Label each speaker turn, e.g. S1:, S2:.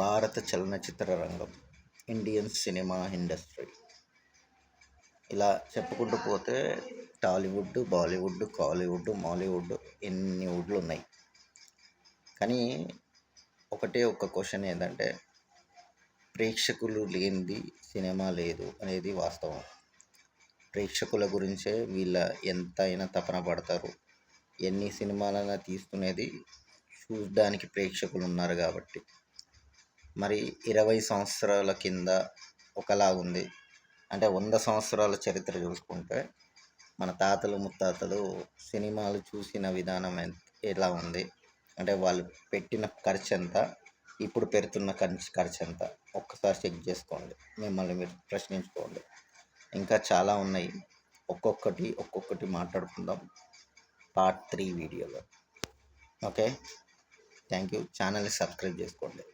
S1: భారత చలనచిత్ర రంగం, ఇండియన్ సినిమా ఇండస్ట్రీ ఇలా చెప్పుకుంటూ పోతే టాలీవుడ్, బాలీవుడ్, కాలీవుడ్, మాలీవుడ్ ఎన్ని వుడ్లు ఉన్నాయి. కానీ ఒకటే ఒక్క క్వశ్చన్ ఏంటంటే, ప్రేక్షకులు లేనిది సినిమా లేదు అనేది వాస్తవం. ప్రేక్షకుల గురించే వీళ్ళ ఎంతైనా తపన పడతారు. ఎన్ని సినిమాలైనా తీసుకునేది చూడడానికి ప్రేక్షకులు ఉన్నారు కాబట్టి. మరి 20 సంవత్సరాల కింద ఒకలాగుంది, అంటే 100 సంవత్సరాల చరిత్ర చూసుకుంటే మన తాతలు ముత్తాతలు సినిమాలు చూసిన విధానం ఎలా ఉంది, అంటే వాళ్ళు పెట్టిన ఖర్చు ఎంత, ఇప్పుడు పెడుతున్న ఖర్చు ఎంత, ఒక్కసారి చెక్ చేసుకోండి, మిమ్మల్ని మీరు ప్రశ్నించుకోండి. ఇంకా చాలా ఉన్నాయి, ఒక్కొక్కటి మాట్లాడుకుందాం పార్ట్ 3 వీడియోలో. Okay, thank you. ఛానల్ని సబ్స్క్రైబ్ చేసుకోండి.